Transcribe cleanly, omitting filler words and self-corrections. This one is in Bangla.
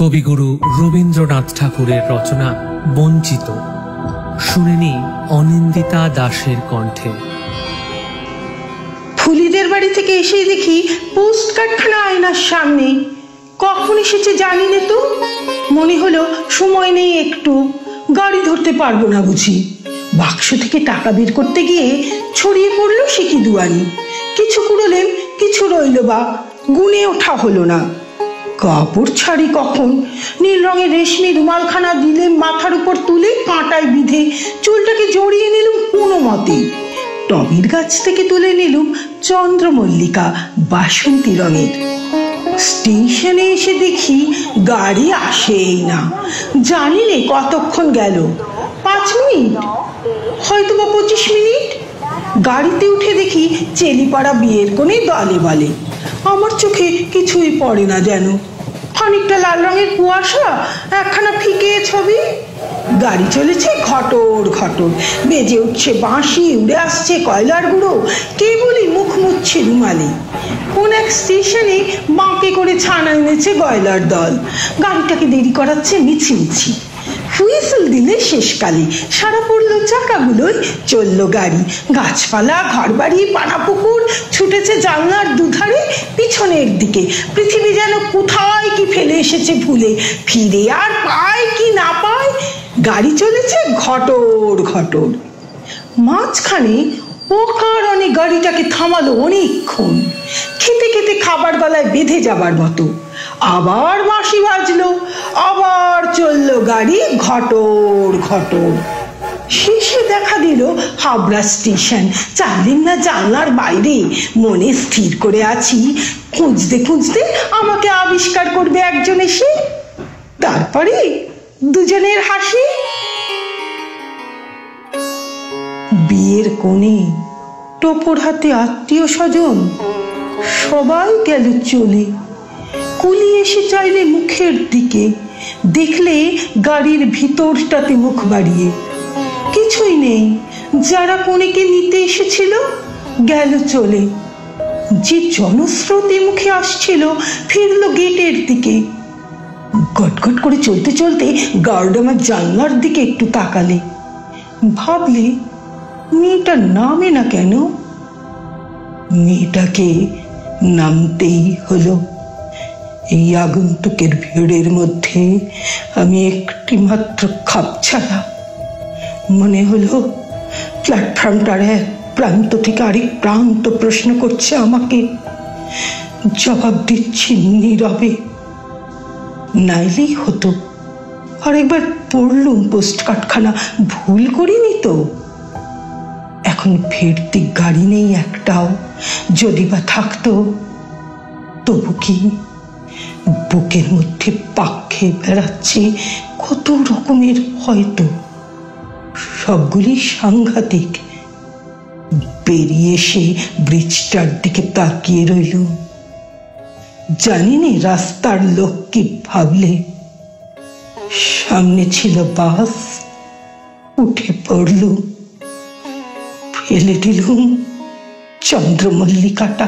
কবিগুরু রবীন্দ্রনাথ ঠাকুরের রচনা বঞ্চিত। শুনে নি অনিন্দিতা দাসের কণ্ঠে। ফুলিদের বাড়ি থেকে এসেই দেখি পোস্ট কার্ডখানা আয়নার সামনে। কখন এসেছে জানি না তো, মনে হলো সময় নেই একটু, গাড়ি ধরতে পারবো না বুঝি। বাক্স থেকে টাকা বের করতে গিয়ে ছড়িয়ে পড়লো সিকি দুয়ানি। কিছু কুড়োলেন, কিছু রইল বা গুনে ওঠা হলো না। কাপড় ছাড়ি কখন, নীল রঙের রেশমি রুমালখানা দিলে মাথার উপর তুলে কাঁটায় বিঁধে চুলটাকে জড়িয়ে নিলুম কোনো মতে। টবের গাছ থেকে তুলে নিলুম চন্দ্রমল্লিকা বাসন্তী রঙের। স্টেশনে এসে দেখি গাড়ি আসেই না। জানি নে কতক্ষণ গেল, 5 মিনিট, হয়তো বা 25 মিনিট। গাড়িতে উঠে দেখি চেলিপাড়া বিয়ের কোণে দলে বলে। আমার চোখে কিছুই পড়ে না যেন। খানিকটা লাল রঙের কুয়াশা, একখানা ফিকে ছবি। গাড়ি চলেছে ঘটর ঘটর, বেজে উঠছে বাঁশি, উড়ে আসছে কয়লার গুঁড়ো, কেবলই মুখ মুছছে রুমালে। কোন এক স্টেশনে বাঁকে করে ছানা এনেছে গয়লার দল, গাড়িটাকে দেরি করাচ্ছে মিছিমিছি। হুইসেল দিলে শেষকালে সারা পড়লো চাকাগুলোয়, চললো গাড়ি। গাছপালা, ঘরবাড়ি, পানা পুকুর ছুটেছে জানলার দুধারে পিছনের দিকে। পৃথিবী যেন কোথায় কি ফেলে এসেছে ভুলে, ফিরে আর পায় কি না পায়। গাড়ি চলেছে ঘটর ঘটর। মাঝখানে অকারণে গাড়িটাকে থামালো অনেকক্ষণ। খেতে খেতে খাবার গলায় বেঁধে যাবার মতো। আবার বাঁশি বাজলো, আবার চললো গাড়ি ঘটর ঘটর। শেষে দেখা দিল হাবড়া স্টেশন। চাইলেন না জানলার বাইরে। মনে স্থির করে আছি, খুঁজতে খুঁজতে আমাকে আবিষ্কার করবে একজন এসে। তারপরে দুজনের হাসি। বিয়ের কোণে টোপর হাতে আত্মীয় স্বজন সবাই গেল চলে। কুলি এসে চাইলে মুখের দিকে, দেখলে গাড়ির ভিতরটাতে মুখ বাড়িয়ে। কিছুই নেই। যারা কনেকে নিতে এসেছিল গেল চলে। যে জনস্রোতে মুখে আসছিল ফিরল গেটের দিকে। গটগট করে চলতে চলতে গার্ড আমার জানলার দিকে একটু তাকালে। ভাবলে মেয়েটা নামে না কেন। মেয়েটাকে নামতেই হলো। এই আগন্তুকের ভিড়ের মধ্যে আমি একটি মাত্র খাপ ছাড়া। মনে হলো প্ল্যাটফর্মটার এক প্রান্ত থেকে আরেক প্রান্ত প্রশ্ন করছে আমাকে। জবাব দিচ্ছি নীরবে। নাইলেই হতো। আরেকবার পড়লুম পোস্ট কার্ডখানা, ভুল করিনি তো। এখন ফিরতি গাড়ি নেই একটাও, যদি বা থাকতো তবু কি। বুকের মধ্যে পাক খেয়ে বেড়াচ্ছে কত রকমের হয়তো, সবগুলি সাংঘাতিক। বেরিয়ে এসে ব্রিজটার দিকে তাকিয়ে রইল। জানি না রাস্তার লোক কি ভাবলে। সামনে ছিল বাস, উঠে পড়লুম, ফেলে দিলুম চন্দ্রমল্লিকাটা।